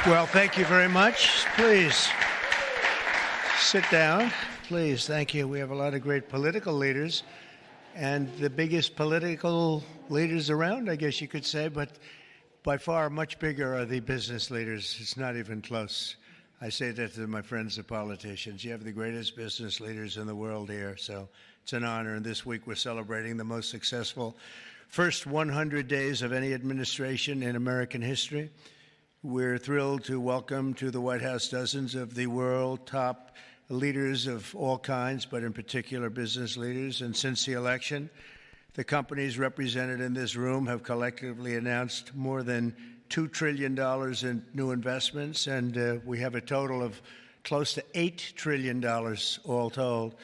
Well, thank you very much. Please sit down. Please, thank you. We have a lot of great political leaders and the biggest political leaders around, I guess you could say, but by far much bigger are the business leaders. It's not even close. I say that to my friends, the politicians. You have the greatest business leaders in the world here, so it's an honor. And this week we're celebrating the most successful first 100 days of any administration in American history. We're thrilled to welcome to the White House dozens of the world top leaders of all kinds, but in particular business leaders. And since the election, the companies represented in this room have collectively announced more than $2 trillion in new investments, and we have a total of close to $8 trillion all told.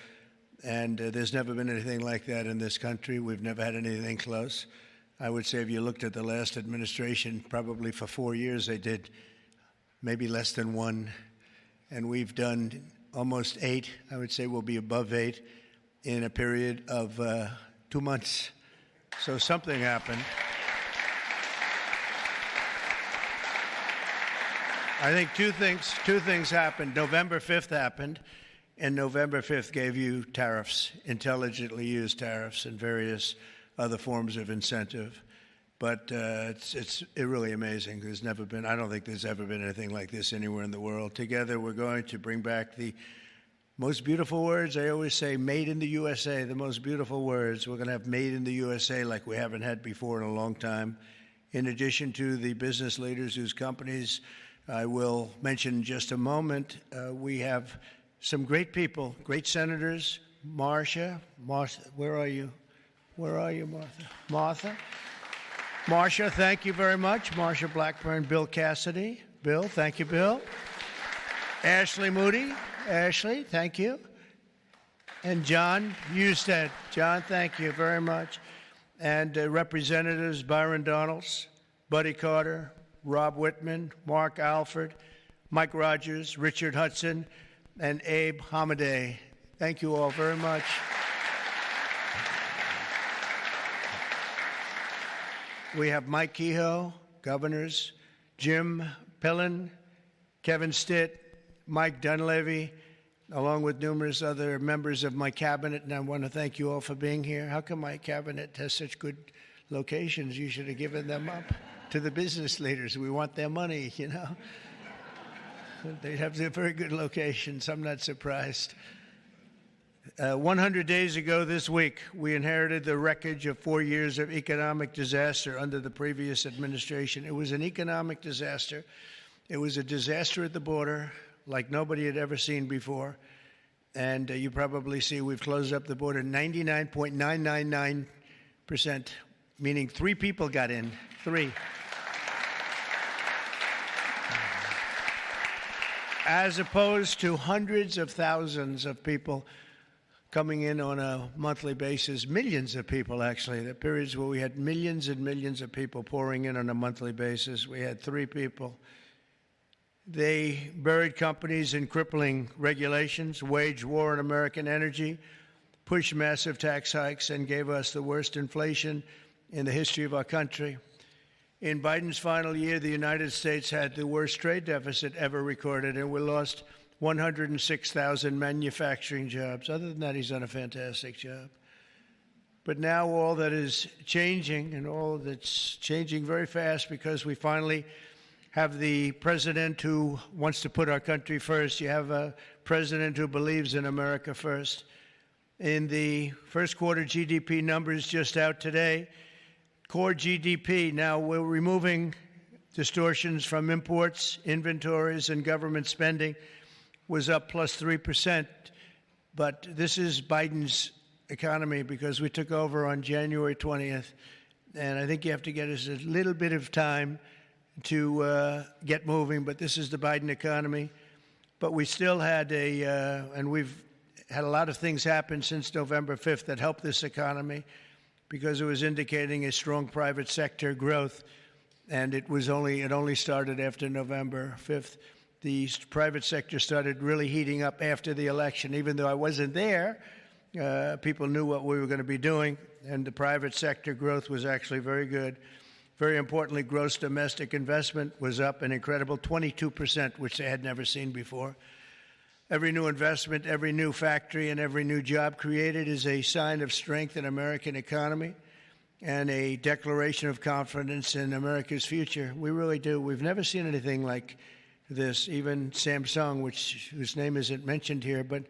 And there's never been anything like that in this country. We've never had anything close. I would say if you looked at the last administration, probably for 4 years they did maybe less than one, and we've done almost 8. I would say we'll be above 8 in a period of 2 months. So something happened. I think two things happened. November 5th happened, and November 5th gave you tariffs, intelligently used tariffs and various other forms of incentive. But it's really amazing. There's never been, I don't think there's ever been anything like this anywhere in the world. Together, we're going to bring back the most beautiful words. I always say made in the USA, the most beautiful words. We're going to have made in the USA like we haven't had before in a long time. In addition to the business leaders whose companies I will mention in just a moment, we have some great people, great senators. Marcia, where are you? Where are you, Martha? Marcia, thank you very much. Marcia Blackburn, Bill Cassidy. Bill, thank you, Bill. Ashley Moody. Ashley, thank you. And John Husted. John, thank you very much. And Representatives Byron Donalds, Buddy Carter, Rob Whitman, Mark Alford, Mike Rogers, Richard Hudson, and Abe Hamadeh. Thank you all very much. We have Mike Kehoe, governors, Jim Pillen, Kevin Stitt, Mike Dunleavy, along with numerous other members of my cabinet, and I want to thank you all for being here. How come my cabinet has such good locations? You should have given them up to the business leaders. We want their money, you know. They have very good locations. I'm not surprised. 100 days ago this week, we inherited the wreckage of 4 years of economic disaster under the previous administration. It was an economic disaster. It was a disaster at the border like nobody had ever seen before. And you probably see we've closed up the border 99.999%, meaning 3 people got in. 3. As opposed to hundreds of thousands of people coming in on a monthly basis, millions of people actually. There are periods where we had millions and millions of people pouring in on a monthly basis. We had 3 people. They buried companies in crippling regulations, waged war on American energy, pushed massive tax hikes, and gave us the worst inflation in the history of our country. In Biden's final year, the United States had the worst trade deficit ever recorded, and we lost 106,000 manufacturing jobs. Other than that, he's done a fantastic job. But now all that is changing, and all that's changing very fast because we finally have the president who wants to put our country first. You have a president who believes in America first. In the first quarter GDP numbers just out today, core GDP, now we're removing distortions from imports, inventories, and government spending, was up plus 3%. But this is Biden's economy because we took over on January 20th. And I think you have to get us a little bit of time to get moving. But this is the Biden economy. But we still had and we've had a lot of things happen since November 5th that helped this economy because it was indicating a strong private sector growth. And it only started after November 5th. The private sector started really heating up after the election. Even though I wasn't there, people knew what we were going to be doing, and the private sector growth was actually very good. Very importantly, gross domestic investment was up an incredible 22%, which they had never seen before. Every new investment, every new factory, and every new job created is a sign of strength in American economy and a declaration of confidence in America's future. We really do. We've never seen anything like this. Even Samsung, whose name isn't mentioned here, but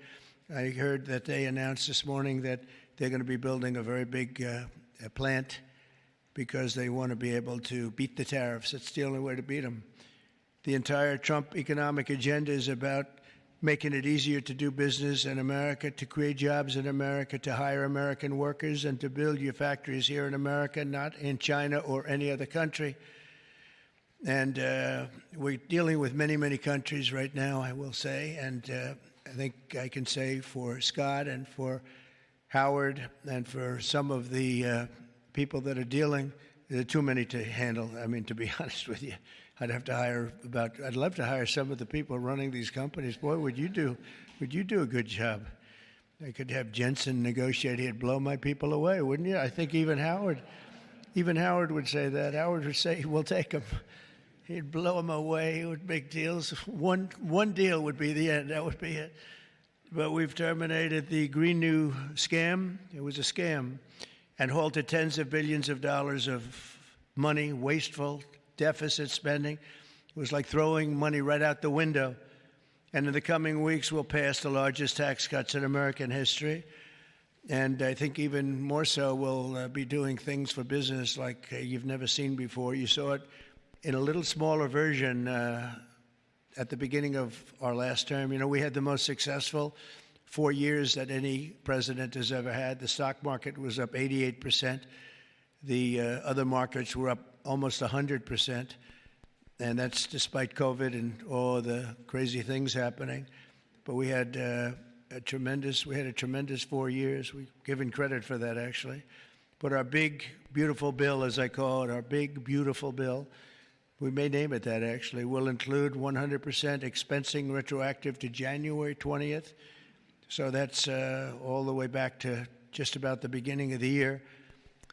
I heard that they announced this morning that they're going to be building a very big plant because they want to be able to beat the tariffs. It's the only way to beat them. The entire Trump economic agenda is about making it easier to do business in America, to create jobs in America, to hire American workers, and to build your factories here in America, not in China or any other country. And we're dealing with many, many countries right now, I will say. And I think I can say for Scott and for Howard and for some of the people that are dealing, there are too many to handle. I mean, to be honest with you, I'd love to hire some of the people running these companies. Boy, would you do a good job. I could have Jensen negotiate. He'd blow my people away, wouldn't you? I think even Howard would say that. Howard would say, we'll take them. He'd blow them away. He would make deals. One deal would be the end. That would be it. But we've terminated the Green New scam. It was a scam. And halted tens of billions of dollars of money, wasteful, deficit spending. It was like throwing money right out the window. And in the coming weeks, we'll pass the largest tax cuts in American history. And I think even more so, we'll be doing things for business like you've never seen before. You saw it in a little smaller version at the beginning of our last term. You know, we had the most successful 4 years that any president has ever had. The stock market was up 88%. The other markets were up almost 100%. And that's despite COVID and all the crazy things happening. But we had a tremendous 4 years. We've given credit for that, actually. But our big, beautiful bill, as I call it, our big, beautiful bill, we may name it that, actually, will include 100% expensing retroactive to January 20th. So that's all the way back to just about the beginning of the year.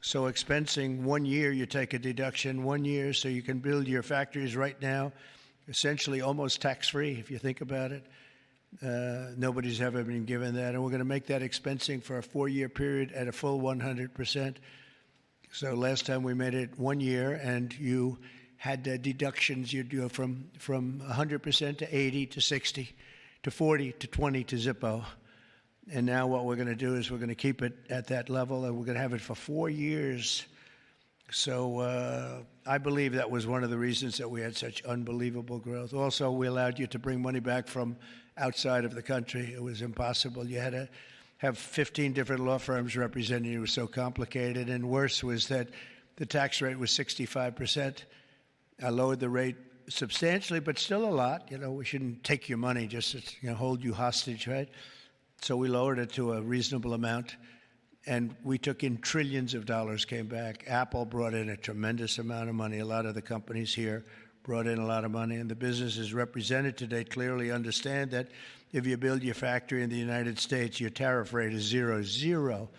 So expensing 1 year, you take a deduction 1 year so you can build your factories right now, essentially almost tax-free if you think about it. Nobody's ever been given that. And we're going to make that expensing for a 4-year period at a full 100%. So last time we made it 1 year and you had deductions, you'd go from 100% to 80 to 60 to 40 to 20 to Zippo. And now what we're going to do is we're going to keep it at that level, and we're going to have it for 4 years. So I believe that was one of the reasons that we had such unbelievable growth. Also, we allowed you to bring money back from outside of the country. It was impossible. You had to have 15 different law firms representing you. It was so complicated. And worse was that the tax rate was 65%. I lowered the rate substantially, but still a lot. You know, we shouldn't take your money just to hold you hostage, right? So we lowered it to a reasonable amount, and we took in trillions of dollars came back. Apple brought in a tremendous amount of money. A lot of the companies here brought in a lot of money, and the businesses represented today clearly understand that if you build your factory in the United States, your tariff rate is 0,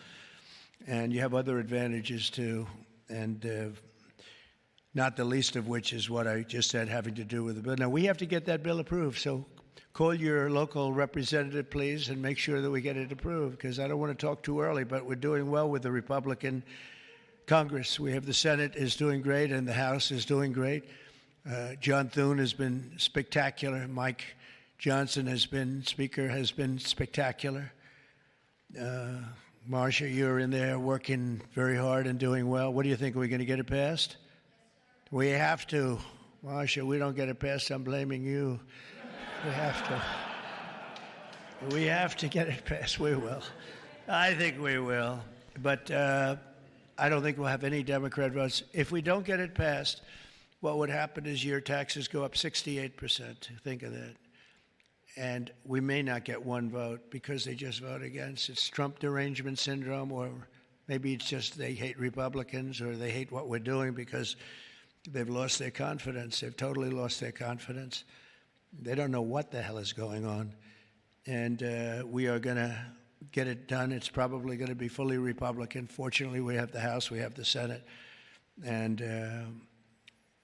and you have other advantages too, and not the least of which is what I just said having to do with the bill. Now, we have to get that bill approved, so call your local representative, please, and make sure that we get it approved, because I don't want to talk too early, but we're doing well with the Republican Congress. We have the Senate is doing great, and the House is doing great. John Thune has been spectacular. Mike Johnson Speaker has been spectacular. Marcia, you're in there working very hard and doing well. What do you think? Are we going to get it passed? We have to. Marcia, we don't get it passed, I'm blaming you. We have to. We have to get it passed. We will. I think we will. But I don't think we'll have any Democrat votes. If we don't get it passed, what would happen is your taxes go up 68%. Think of that. And we may not get one vote because they just vote against. It's Trump derangement syndrome, or maybe it's just they hate Republicans, or they hate what we're doing because they've lost their confidence. They've totally lost their confidence. They don't know what the hell is going on. And we are going to get it done. It's probably going to be fully Republican. Fortunately, we have the House, we have the Senate. And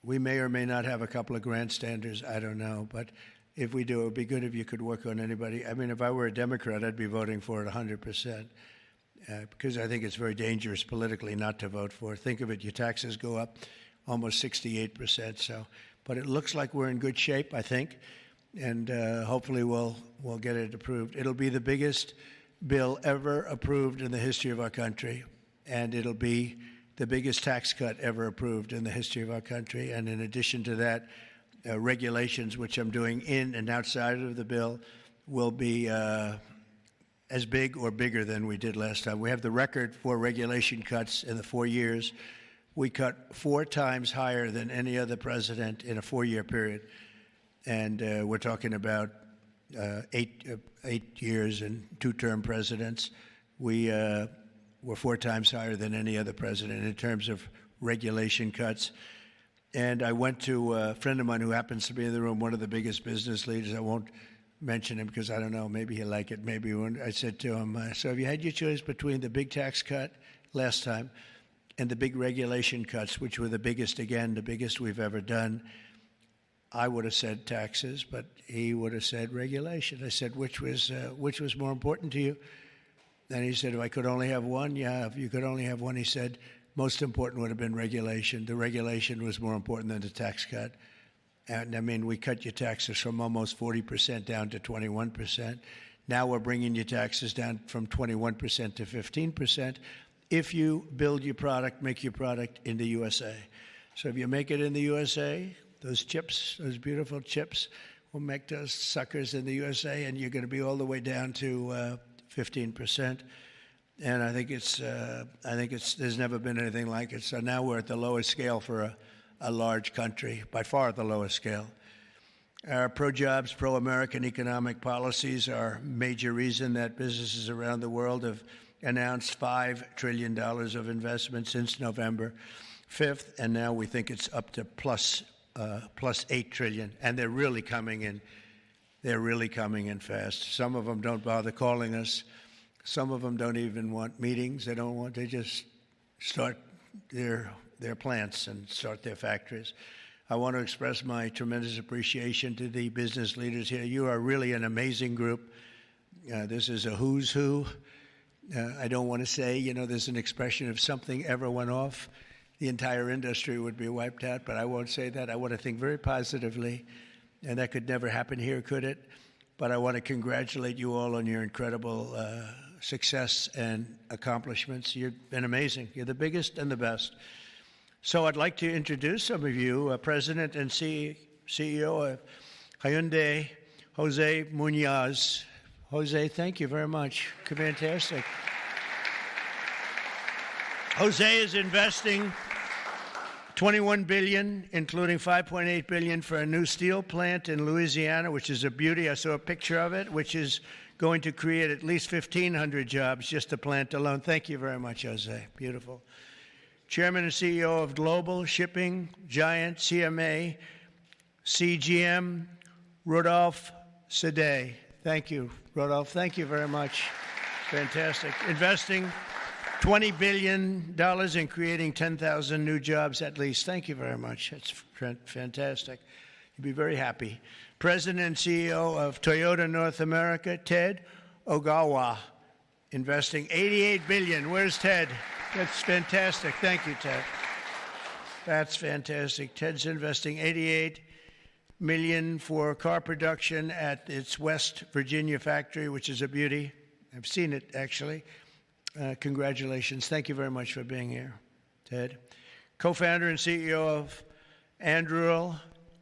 we may or may not have a couple of grandstanders, I don't know. But if we do, it would be good if you could work on anybody. I mean, if I were a Democrat, I'd be voting for it 100%. Because I think it's very dangerous politically not to vote for it. Think of it, your taxes go up almost 68%. So, but it looks like we're in good shape, I think, and hopefully we'll get it approved. It'll be the biggest bill ever approved in the history of our country, and it'll be the biggest tax cut ever approved in the history of our country. And in addition to that, regulations, which I'm doing in and outside of the bill, will be as big or bigger than we did last time. We have the record for regulation cuts in the 4 years. We cut 4 times higher than any other president in a 4-year period. And we're talking about 8 years and 2-term presidents. We're 4 times higher than any other president in terms of regulation cuts. And I went to a friend of mine who happens to be in the room, one of the biggest business leaders. I won't mention him because I don't know, maybe he'll like it, maybe he won't. I said to him, so if you had your choice between the big tax cut last time and the big regulation cuts, which were the biggest, again, the biggest we've ever done, I would have said taxes, but he would have said regulation. I said, which was more important to you? And he said, if I could only have one, yeah, if you could only have one, he said, most important would have been regulation. The regulation was more important than the tax cut. And I mean, we cut your taxes from almost 40% down to 21%. Now we're bringing your taxes down from 21% to 15% if you build your product, make your product in the USA. So if you make it in the USA, those chips, those beautiful chips, we'll make those suckers in the USA, and you're going to be all the way down to 15%. And I think there's never been anything like it. So now we're at the lowest scale for a large country, by far the lowest scale. Our pro-jobs, pro-American economic policies are a major reason that businesses around the world have announced $5 trillion of investment since November 5th, and now we think it's up to plus $8 trillion, and they're really coming in. They're really coming in fast. Some of them don't bother calling us. Some of them don't even want meetings. They just start their plants and start their factories. I want to express my tremendous appreciation to the business leaders here. You are really an amazing group. This is a who's who. I don't want to say, there's an expression if something ever went off, the entire industry would be wiped out, but I won't say that. I want to think very positively, and that could never happen here, could it? But I want to congratulate you all on your incredible success and accomplishments. You've been amazing. You're the biggest and the best. So I'd like to introduce some of you, President and CEO of Hyundai, Jose Munoz. Jose, thank you very much. Fantastic. Jose is investing $21 billion, including $5.8 billion for a new steel plant in Louisiana, which is a beauty. I saw a picture of it, which is going to create at least 1,500 jobs, just the plant alone. Thank you very much, Jose. Beautiful. Chairman and CEO of Global Shipping Giant CMA, CGM, Rodolphe Sade. Thank you, Rodolphe. Thank you very much. Fantastic. Investing $20 billion in creating 10,000 new jobs at least. Thank you very much. That's fantastic. You'll be very happy. President and CEO of Toyota North America, Ted Ogawa, investing $88 billion. Where's Ted? That's fantastic. Thank you, Ted. That's fantastic. Ted's investing $88 million for car production at its West Virginia factory, which is a beauty. I've seen it, actually. Congratulations. Thank you very much for being here, Ted. Co-founder and CEO of Anduril,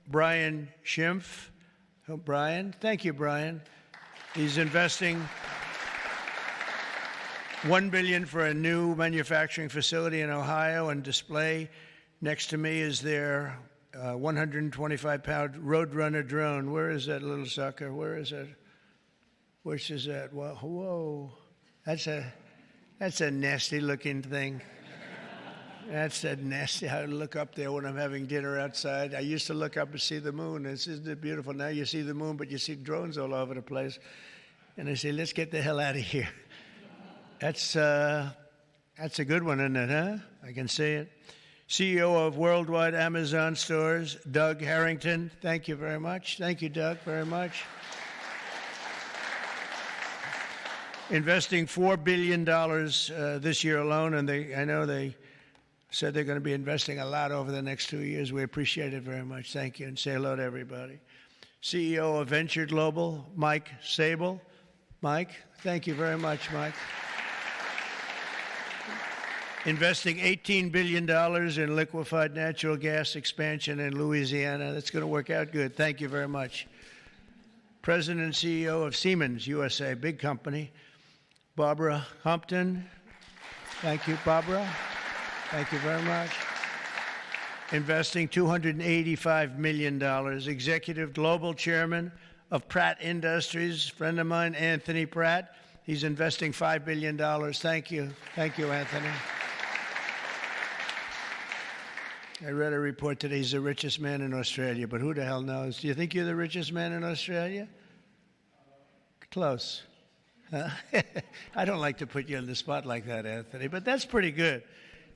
Brian Schimpf. Oh, Brian. Thank you, Brian. He's investing $1 billion for a new manufacturing facility in Ohio and display. Next to me is their 125-pound Roadrunner drone. Where is that little sucker? Where is it? Which is that? Whoa. That's a nasty-looking thing. That's a nasty. I look up there when I'm having dinner outside. I used to look up and see the moon. Isn't it beautiful? Now you see the moon, but you see drones all over the place. And I say, let's get the hell out of here. That's a good one, isn't it, huh? I can see it. CEO of Worldwide Amazon Stores, Doug Harrington. Thank you very much. Thank you, Doug, very much. Investing $4 billion this year alone, and I know they said they're going to be investing a lot over the next 2 years. We appreciate it very much. Thank you, and say hello to everybody. CEO of Venture Global, Mike Sable. Mike, thank you very much, Mike. Investing $18 billion in liquefied natural gas expansion in Louisiana. That's going to work out good. Thank you very much. President and CEO of Siemens USA, big company, Barbara Humpton. Thank you, Barbara. Thank you very much. Investing $285 million. Executive Global Chairman of Pratt Industries, friend of mine, Anthony Pratt. He's investing $5 billion. Thank you. Thank you, Anthony. I read a report today he's the richest man in Australia, but who the hell knows? Do you think you're the richest man in Australia? Close. I don't like to put you on the spot like that, Anthony, but that's pretty good.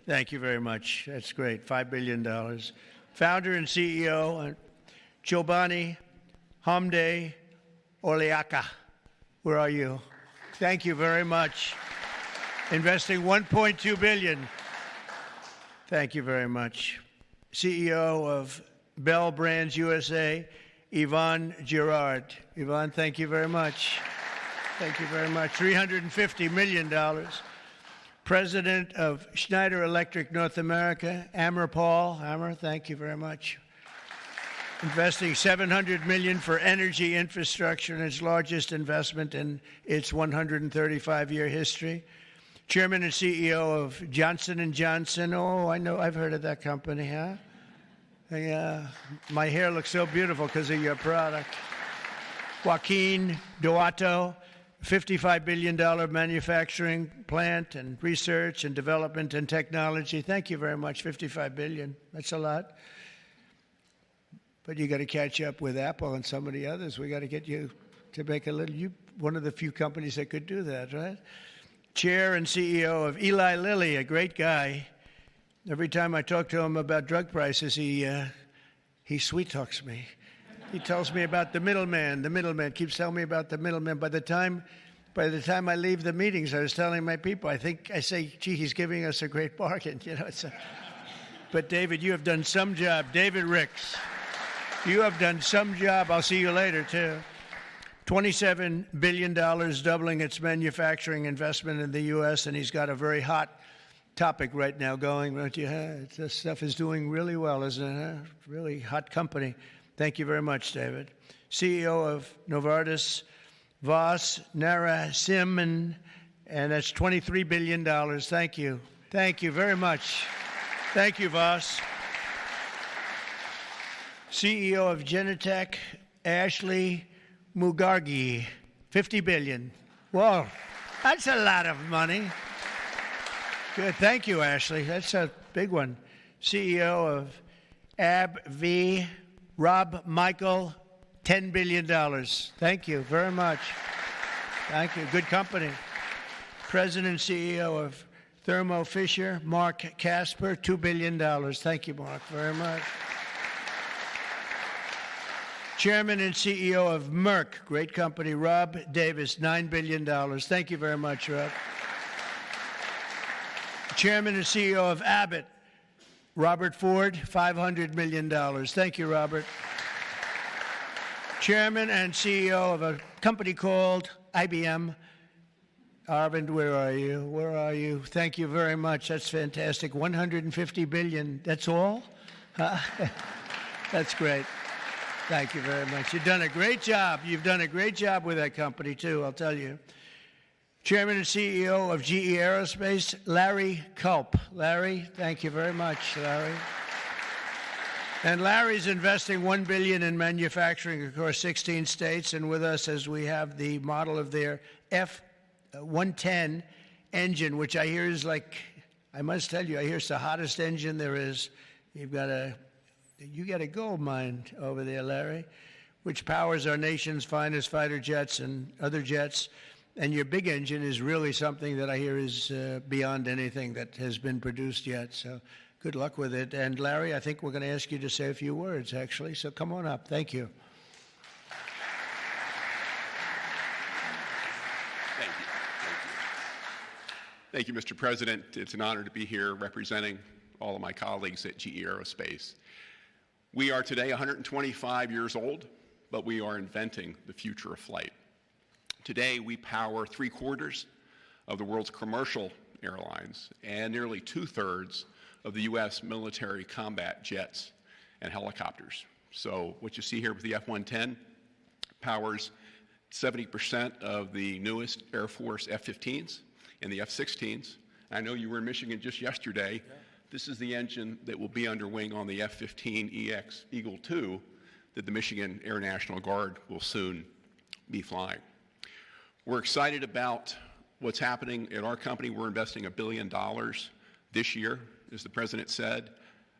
Thank you very much. That's great. $5 billion. Founder and CEO, Chobani Hamde Oliaka. Where are you? Thank you very much. Investing $1.2 billion. Thank you very much. CEO of Bell Brands USA, Yvonne Girard. Yvonne, thank you very much. Thank you very much. $350 million. President of Schneider Electric North America, Amar Paul. Amar, thank you very much. Investing $700 million for energy infrastructure, and its largest investment in its 135-year history. Chairman and CEO of Johnson & Johnson. Oh, I know, I've heard of that company, huh? Yeah, my hair looks so beautiful because of your product. Joaquin Duato, $55 billion manufacturing plant and research and development and technology. Thank you very much, $55 billion. That's a lot. But you got to catch up with Apple and some of the others. We got to get you to make a little, one of the few companies that could do that, right? Chair and CEO of Eli Lilly, a great guy. Every time I talk to him about drug prices, he sweet talks me. He tells me about the middleman. The middleman keeps telling me about the middleman. By the time I leave the meetings, I was telling my people, I say, gee, he's giving us a great bargain. You know, but David, you have done some job. David Ricks, you have done some job. I'll see you later, too. $27 billion, doubling its manufacturing investment in the U.S., and he's got a very hot topic right now going, don't you? This stuff is doing really well, isn't it? Really hot company. Thank you very much, David. CEO of Novartis, Vas Narasimhan, and that's $23 billion. Thank you. Thank you very much. Thank you, Vas. CEO of Genentech, Ashley Mugargi, $50 billion. Whoa, that's a lot of money. Good, thank you, Ashley. That's a big one. CEO of AbbVie, Rob Michael, $10 billion. Thank you very much. Thank you, good company. President and CEO of Thermo Fisher, Mark Casper, $2 billion. Thank you, Mark, very much. Chairman and CEO of Merck, great company, Rob Davis, $9 billion. Thank you very much, Rob. Chairman and CEO of Abbott, Robert Ford, $500 million. Thank you, Robert. Chairman and CEO of a company called IBM. Arvind, where are you? Where are you? Thank you very much. That's fantastic. $150 billion. That's all? That's great. Thank you very much. You've done a great job. You've done a great job with that company, too, I'll tell you. Chairman and CEO of GE Aerospace, Larry Culp. Larry, thank you very much, Larry. And Larry's investing $1 billion in manufacturing across 16 states, and with us as we have the model of their F-110 engine, which I hear is like, I must tell you, I hear it's the hottest engine there is. You got a gold mine over there, Larry, which powers our nation's finest fighter jets and other jets. And your big engine is really something that I hear is beyond anything that has been produced yet. So good luck with it. And Larry, I think we're going to ask you to say a few words, actually. So come on up. Thank you. Thank you, Mr. President. It's an honor to be here representing all of my colleagues at GE Aerospace. We are today 125 years old, but we are inventing the future of flight. Today, we power 3/4 of the world's commercial airlines and nearly 2/3 of the U.S. military combat jets and helicopters. So what you see here with the F-110 powers 70% of the newest Air Force F-15s and the F-16s. I know you were in Michigan just yesterday. Yeah. This is the engine that will be under wing on the F-15EX Eagle II that the Michigan Air National Guard will soon be flying. We're excited about what's happening at our company. We're investing $1 billion this year, as the President said,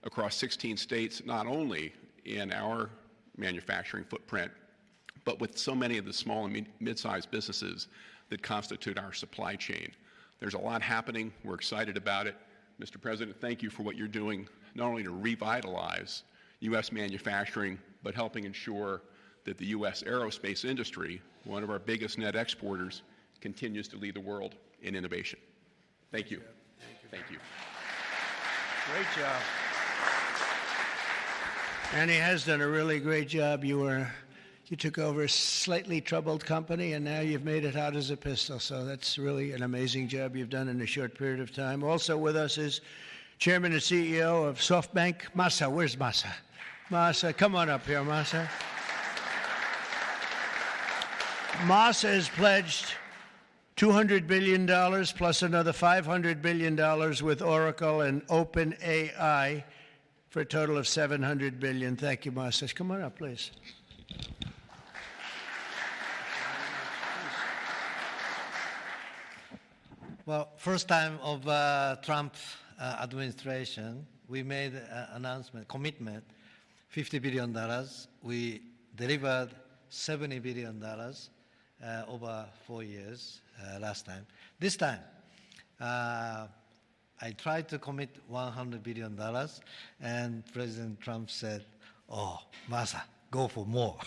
across 16 states, not only in our manufacturing footprint, but with so many of the small and mid-sized businesses that constitute our supply chain. There's a lot happening. We're excited about it. Mr. President, thank you for what you're doing, not only to revitalize U.S. manufacturing, but helping ensure that the U.S. aerospace industry, one of our biggest net exporters, continues to lead the world in innovation. Thank you. Thank you. Great job. And he has done a really great job. You took over a slightly troubled company, and now you've made it hot as a pistol. So that's really an amazing job you've done in a short period of time. Also with us is Chairman and CEO of SoftBank, Masa. Where's Masa? Masa, come on up here, Masa. Masa has pledged $200 billion plus another $500 billion with Oracle and OpenAI for a total of $700 billion. Thank you, Masa. Come on up, please. Well, first time of Trump administration, we made an announcement, commitment, $50 billion. We delivered $70 billion over 4 years last time. This time, I tried to commit $100 billion, and President Trump said, "Oh, Masa, go for more."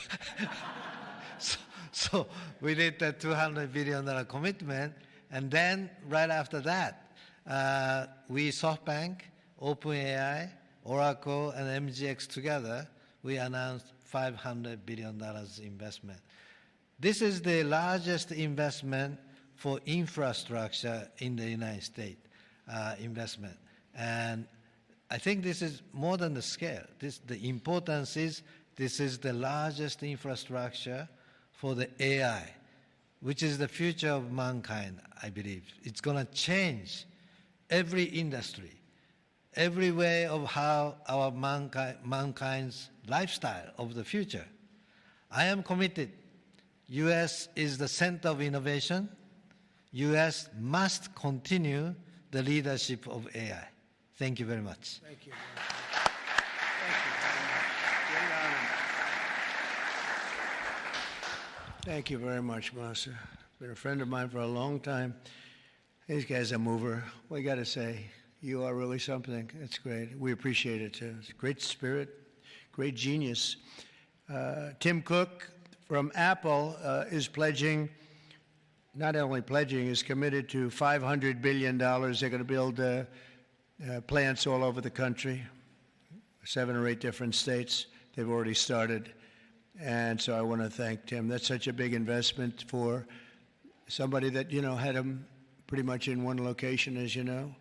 so we did the $200 billion commitment. And then, right after that, we SoftBank, OpenAI, Oracle, and MGX together, we announced $500 billion investment. This is the largest investment for infrastructure in the United States, investment. And I think this is more than the scale. The importance is this is the largest infrastructure for the AI, which is the future of mankind, I believe. It's going to change every industry, every way of how our mankind's lifestyle of the future. I am committed. U.S. is the center of innovation. U.S. must continue the leadership of AI. Thank you very much. Thank you. Thank you very much. Thank you very much, Masa. Been a friend of mine for a long time. These guys are mover. We got to say, you are really something. It's great. We appreciate it too. It's great spirit, great genius. Tim Cook from Apple is pledging, not only pledging, is committed to $500 billion. They're going to build plants all over the country, 7 or 8 different states. They've already started. And so I want to thank Tim. That's such a big investment for somebody that, had them pretty much in one location, as you know.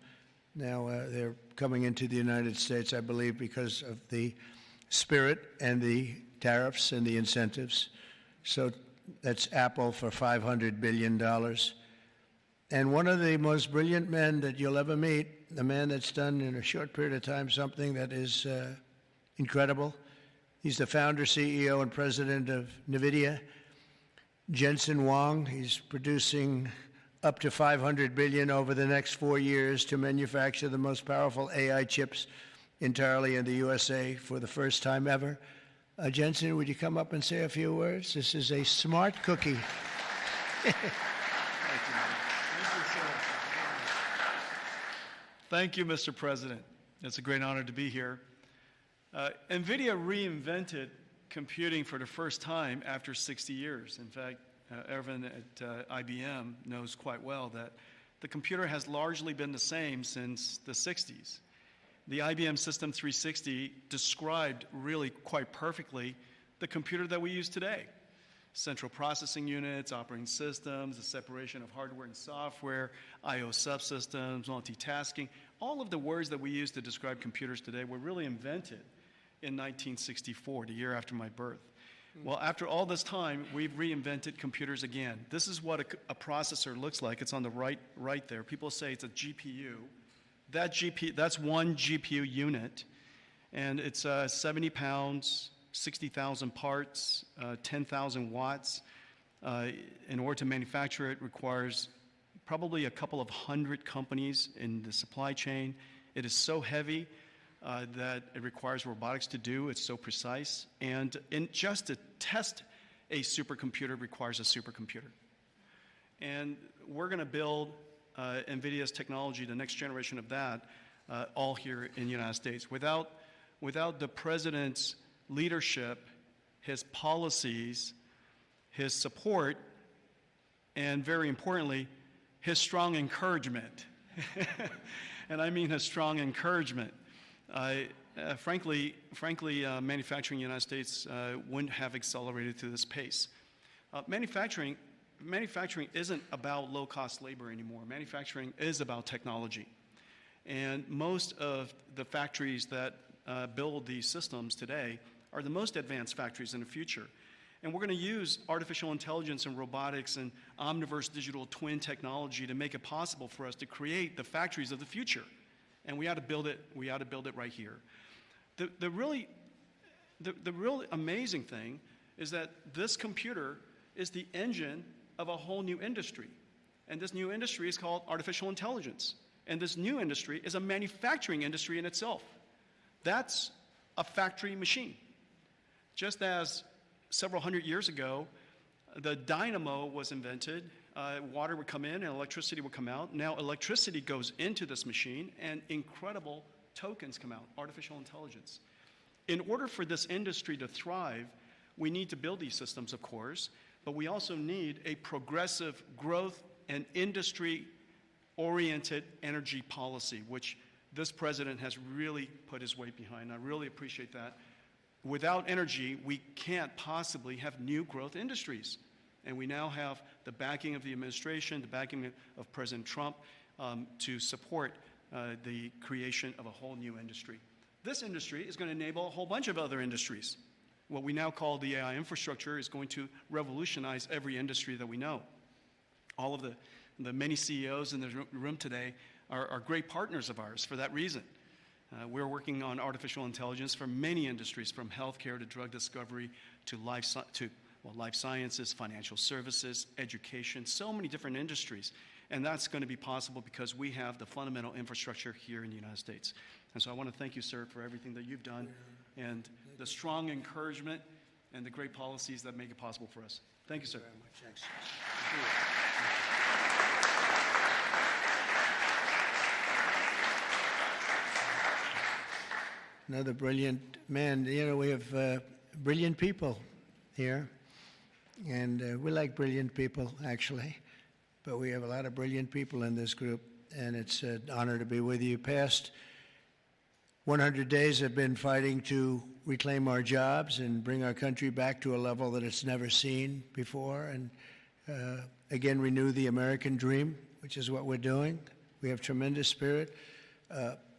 Now they're coming into the United States, I believe, because of the spirit and the tariffs and the incentives. So that's Apple for $500 billion. And one of the most brilliant men that you'll ever meet, the man that's done in a short period of time something that is incredible. He's the founder, CEO, and president of NVIDIA, Jensen Huang. He's producing up to $500 billion over the next 4 years to manufacture the most powerful AI chips entirely in the USA for the first time ever. Jensen, would you come up and say a few words? This is a smart cookie. Thank you, Mr. President. It's a great honor to be here. NVIDIA reinvented computing for the first time after 60 years. In fact, Ervin at IBM knows quite well that the computer has largely been the same since the 60s. The IBM System 360 described really quite perfectly the computer that we use today. Central processing units, operating systems, the separation of hardware and software, I/O subsystems, multitasking. All of the words that we use to describe computers today were really invented in 1964, the year after my birth. Well, after all this time, we've reinvented computers again. This is what a processor looks like. It's on the right there. People say it's a GPU. That's one GPU unit, and it's 70 pounds, 60,000 parts, 10,000 watts. In order to manufacture it requires probably a couple of hundred companies in the supply chain. It is so heavy that it requires robotics to do. It's so precise. And just to test a supercomputer requires a supercomputer. And we're going to build NVIDIA's technology, the next generation of that, all here in the United States. Without the president's leadership, his policies, his support, and very importantly, his strong encouragement. And I mean his strong encouragement. Frankly, manufacturing in the United States wouldn't have accelerated to this pace. Manufacturing isn't about low-cost labor anymore. Manufacturing is about technology. And most of the factories that build these systems today are the most advanced factories in the future. And we're going to use artificial intelligence and robotics and omniverse digital twin technology to make it possible for us to create the factories of the future. And we ought to build it right here. The really amazing thing is that this computer is the engine of a whole new industry. And this new industry is called artificial intelligence. And this new industry is a manufacturing industry in itself. That's a factory machine. Just as several hundred years ago, the dynamo was invented, water would come in and electricity would come out. Now electricity goes into this machine and incredible tokens come out, artificial intelligence. In order for this industry to thrive, we need to build these systems, of course, but we also need a progressive growth and industry-oriented energy policy, which this president has really put his weight behind. I really appreciate that. Without energy, we can't possibly have new growth industries. And we now have the backing of the administration, the backing of President Trump to support the creation of a whole new industry. This industry is going to enable a whole bunch of other industries. What we now call the AI infrastructure is going to revolutionize every industry that we know. All of the many CEOs in the room today are great partners of ours for that reason. We're working on artificial intelligence for many industries, from healthcare to drug discovery to life sciences, financial services, education, so many different industries. And that's going to be possible because we have the fundamental infrastructure here in the United States. And so I want to thank you, sir, for everything that you've done and the strong encouragement and the great policies that make it possible for us. Thank you, sir. Very much. Thanks. Another brilliant man. You know, we have brilliant people here, and we like brilliant people, actually, but we have a lot of brilliant people in this group, and it's an honor to be with you. Past 100 days have been fighting to reclaim our jobs and bring our country back to a level that it's never seen before, and again renew the American dream, which is what we're doing. We have tremendous spirit.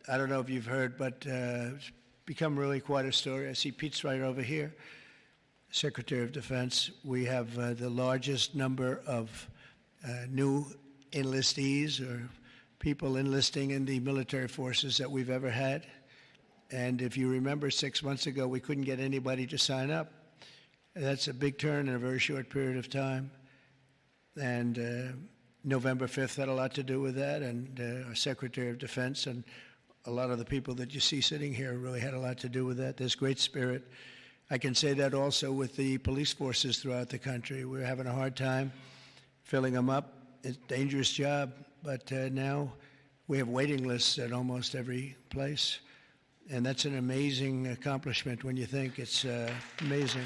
I don't know if you've heard, but it's become really quite a story. I see Pete's right over here, Secretary of Defense. We have the largest number of new enlistees or people enlisting in the military forces that we've ever had. And if you remember, 6 months ago, we couldn't get anybody to sign up. That's a big turn in a very short period of time. And November 5th had a lot to do with that, and our Secretary of Defense and a lot of the people that you see sitting here really had a lot to do with that. There's great spirit. I can say that also with the police forces throughout the country. We're having a hard time filling them up. It's a dangerous job, but now we have waiting lists at almost every place. And that's an amazing accomplishment when you think. It's amazing.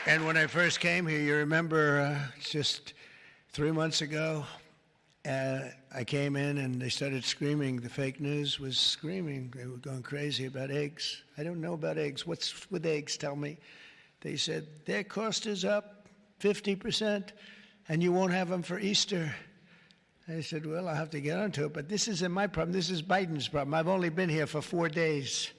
And when I first came here, you remember just 3 months ago, I came in and they started screaming. The fake news was screaming. They were going crazy about eggs. I don't know about eggs. What's with eggs? Tell me. They said, their cost is up 50%, and you won't have them for Easter. I said, well, I'll have to get onto it, but this isn't my problem. This is Biden's problem. I've only been here for 4 days.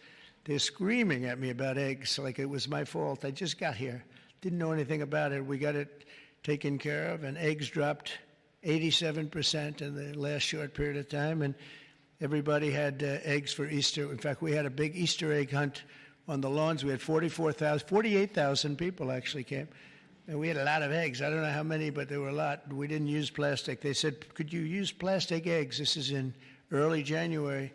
They're screaming at me about eggs like it was my fault. I just got here. Didn't know anything about it. We got it taken care of, and eggs dropped 87% in the last short period of time, and everybody had eggs for Easter. In fact, we had a big Easter egg hunt on the lawns. We had 48,000 people actually came. And we had a lot of eggs. I don't know how many, but there were a lot. We didn't use plastic. They said, could you use plastic eggs? This is in early January.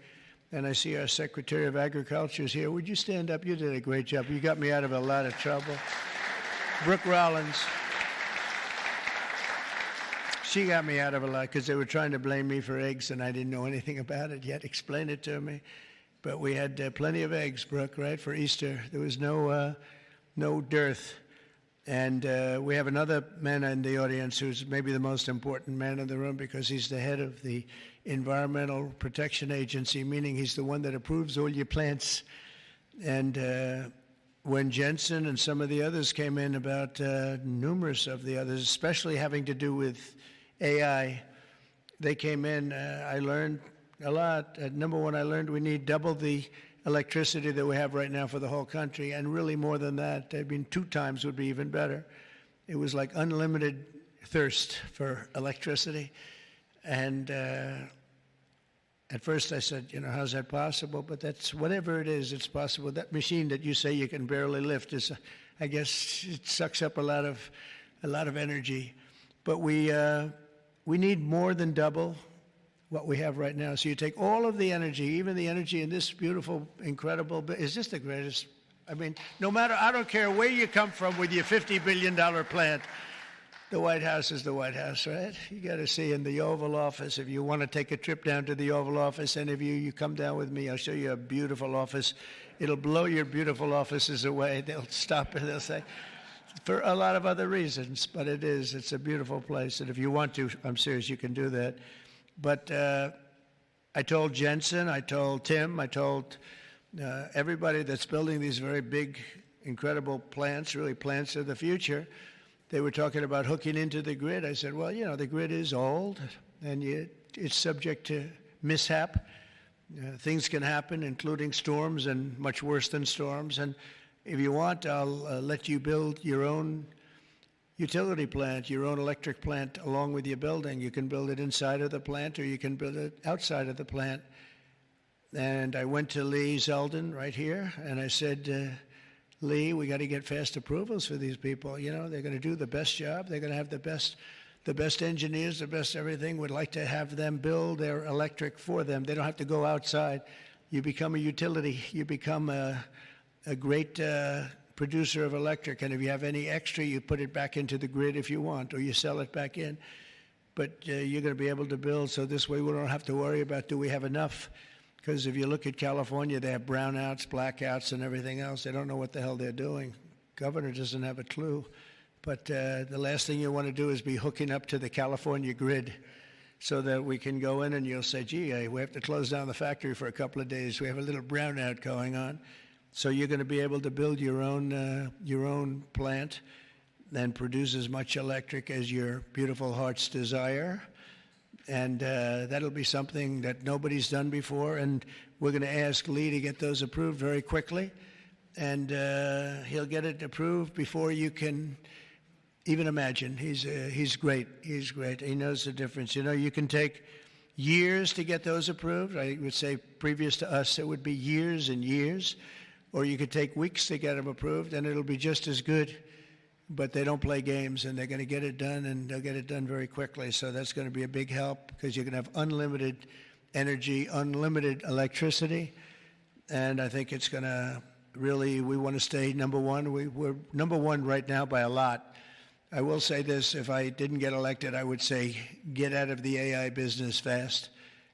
And I see our Secretary of Agriculture is here. Would you stand up? You did a great job. You got me out of a lot of trouble. Brooke Rollins. She got me out of a lot because they were trying to blame me for eggs, and I didn't know anything about it yet. Explain it to me. But we had plenty of eggs, Brooke, right, for Easter. There was no dearth. And we have another man in the audience who's maybe the most important man in the room because he's the head of the Environmental Protection Agency, meaning he's the one that approves all your plants. And when Jensen and some of the others came in about numerous of the others, especially having to do with AI, they came in. I learned a lot. Number one, I learned we need double the electricity that we have right now for the whole country, and really more than that. I mean, 2 times would be even better. It was like unlimited thirst for electricity. And at first I said, how's that possible? But that's, whatever it is, it's possible. That machine that you say you can barely lift is, I guess, it sucks up a lot of energy. But we need more than double what we have right now. So you take all of the energy, even the energy in this beautiful, incredible, it's just the greatest. I mean, no matter, I don't care where you come from with your $50 billion plant, the White House is the White House, right? You got to see in the Oval Office. If you want to take a trip down to the Oval Office, any of you come down with me. I'll show you a beautiful office. It'll blow your beautiful offices away. They'll stop and they'll say, for a lot of other reasons, but it's a beautiful place. And if you want to, I'm serious, you can do that. But I told Jensen, I told Tim, I told everybody that's building these very big, incredible plants, really plants of the future. They were talking about hooking into the grid. I said, well, the grid is old, and it's subject to mishap. Things can happen, including storms and much worse than storms. And if you want, I'll let you build your own utility plant, your own electric plant along with your building. You can build it inside of the plant or you can build it outside of the plant. And I went to Lee Zeldin right here and I said, Lee, we got to get fast approvals for these people. They're going to do the best job. They're going to have the best engineers, the best everything. We'd like to have them build their electric for them. They don't have to go outside. You become a utility. You become a great producer of electric, and if you have any extra, you put it back into the grid if you want, or you sell it back in. But you're going to be able to build, so this way we don't have to worry about do we have enough. Because if you look at California, they have brownouts, blackouts, and everything else. They don't know what the hell they're doing. Governor doesn't have a clue. But the last thing you want to do is be hooking up to the California grid so that we can go in and you'll say, gee, we have to close down the factory for a couple of days. We have a little brownout going on. So you're going to be able to build your own plant and produce as much electric as your beautiful heart's desire. And that'll be something that nobody's done before. And we're going to ask Lee to get those approved very quickly. And he'll get it approved before you can even imagine. He's great. He's great. He knows the difference. You can take years to get those approved. I would say previous to us, it would be years and years. Or you could take weeks to get them approved, and it'll be just as good. But they don't play games, and they're going to get it done, and they'll get it done very quickly. So that's going to be a big help because you're going to have unlimited energy, unlimited electricity. And I think it's going to really, we want to stay number one. We're number one right now by a lot. I will say this, if I didn't get elected, I would say get out of the AI business fast.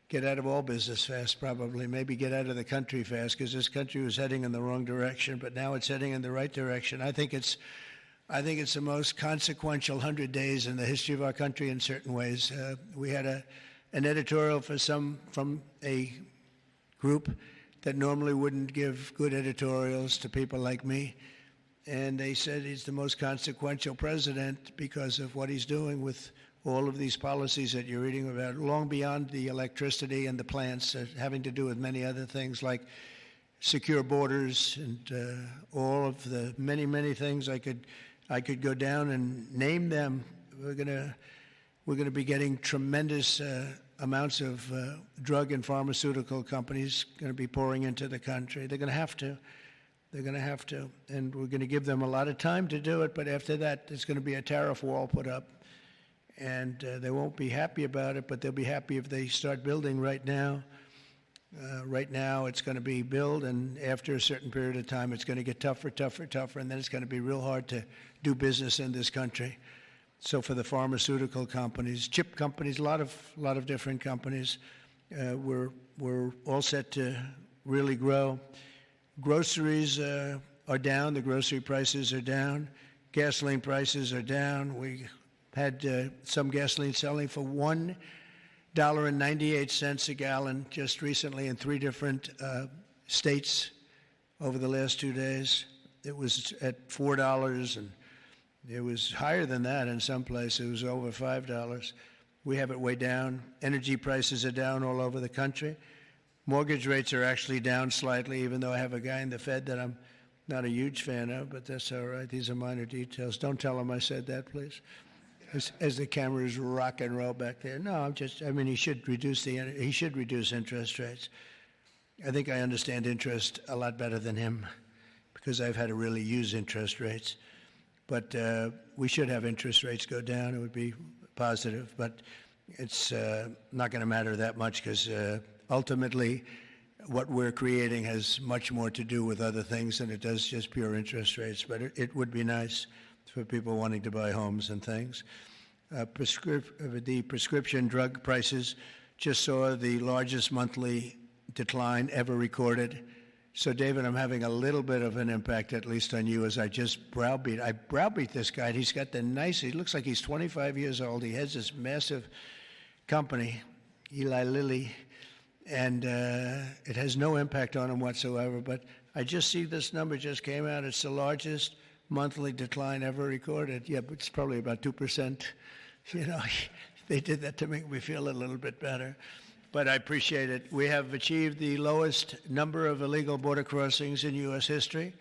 Get out of all business fast, probably. Maybe get out of the country fast, because this country was heading in the wrong direction, but now it's heading in the right direction. I think it's the most consequential 100 days in the history of our country in certain ways. We had an editorial from a group that normally wouldn't give good editorials to people like me. And they said he's the most consequential president because of what he's doing with all of these policies that you're reading about, long beyond the electricity and the plants, having to do with many other things like secure borders and all of the many, many things I could go down and name them. We're gonna be getting tremendous amounts of drug and pharmaceutical companies going to be pouring into the country. They're going to have to. They're going to have to. And we're going to give them a lot of time to do it, but after that, there's going to be a tariff wall put up. And they won't be happy about it, but they'll be happy if they start building right now. Right now, it's going to be build, and after a certain period of time, it's going to get tougher, and then it's going to be real hard to do business in this country. So for the pharmaceutical companies, chip companies, a lot of different companies, we're all set to really grow. Groceries are down. The grocery prices are down. Gasoline prices are down. We had some gasoline selling for $1.98 a gallon just recently in 3 different states over the last 2 days. It was at $4, and it was higher than that in some places. It was over $5. We have it way down. Energy prices are down all over the country. Mortgage rates are actually down slightly, even though I have a guy in the Fed that I'm not a huge fan of, but that's all right. These are minor details. Don't tell him I said that, please. As the cameras rock and roll back there. No, he should reduce interest rates. I think I understand interest a lot better than him because I've had to really use interest rates. But we should have interest rates go down. It would be positive, but it's not going to matter that much because ultimately what we're creating has much more to do with other things than it does just pure interest rates. But it would be nice for people wanting to buy homes and things. The prescription drug prices just saw the largest monthly decline ever recorded. So, David, I'm having a little bit of an impact, at least on you, as I just browbeat. I browbeat this guy. He's got he looks like he's 25 years old. He has this massive company, Eli Lilly, and it has no impact on him whatsoever. But I just see this number just came out. It's the largest monthly decline ever recorded. Yeah, but it's probably about 2%. You know, they did that to make me feel a little bit better. But I appreciate it. We have achieved the lowest number of illegal border crossings in U.S. history,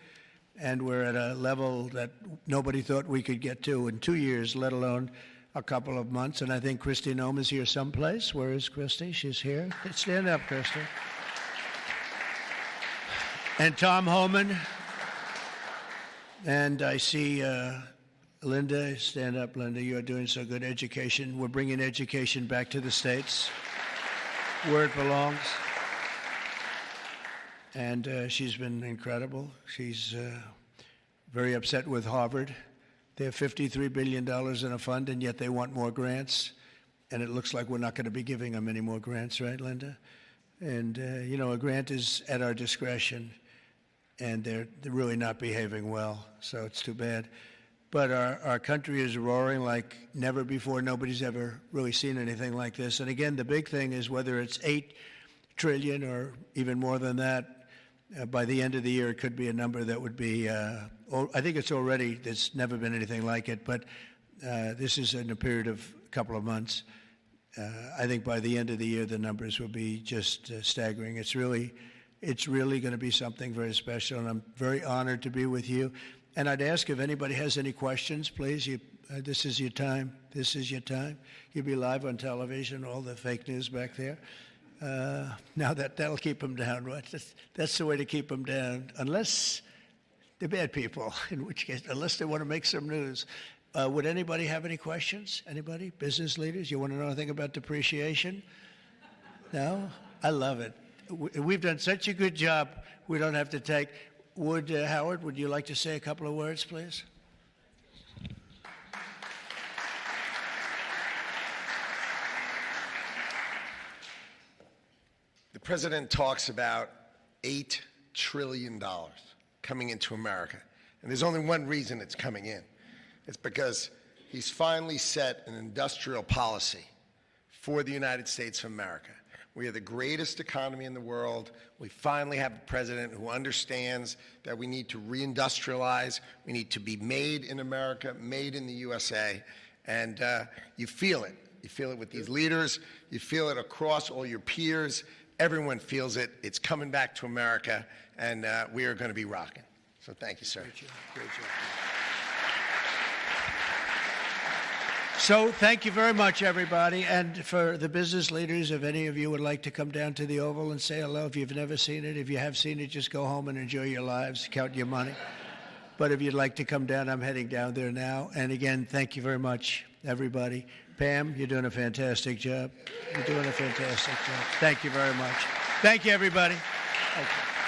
and we're at a level that nobody thought we could get to in 2 years, let alone a couple of months. And I think Kristi Noem is here someplace. Where is Kristi? She's here. Stand up, Kristi. And Tom Homan. And I see Linda. Stand up, Linda. You are doing so good. Education. We're bringing education back to the States, where it belongs. And she's been incredible. She's very upset with Harvard. They have $53 billion in a fund, and yet they want more grants. And it looks like we're not going to be giving them any more grants, right, Linda? And, a grant is at our discretion, and they're really not behaving well, so it's too bad. But our country is roaring like never before. Nobody's ever really seen anything like this. And again, the big thing is whether it's $8 trillion or even more than that, by the end of the year, it could be a number that would be, I think it's already, there's never been anything like it, but this is in a period of a couple of months. I think by the end of the year, the numbers will be just staggering. It's really going to be something very special, and I'm very honored to be with you. And I'd ask if anybody has any questions, please. This is your time. This is your time. You'll be live on television, all the fake news back there. Now that'll keep them down, right? That's the way to keep them down, unless they're bad people, in which case, unless they want to make some news. Would anybody have any questions? Anybody? Business leaders? You want to know anything about depreciation? No? I love it. We've done such a good job, we don't have to take. Howard, would you like to say a couple of words, please? president talks about $8 trillion coming into America. And there's only one reason it's coming in. It's because he's finally set an industrial policy for the United States of America. We are the greatest economy in the world. We finally have a president who understands that we need to reindustrialize. We need to be made in America, made in the USA. And you feel it. You feel it with these leaders. You feel it across all your peers. Everyone feels it. It's coming back to America, and we are going to be rocking. So thank you, sir. Great job. Great job. So thank you very much, everybody. And for the business leaders, if any of you would like to come down to the Oval and say hello, if you've never seen it, if you have seen it, just go home and enjoy your lives, count your money. But if you'd like to come down, I'm heading down there now. And again, thank you very much, everybody. Pam, you're doing a fantastic job. You're doing a fantastic job. Thank you very much. Thank you, everybody. Thank you.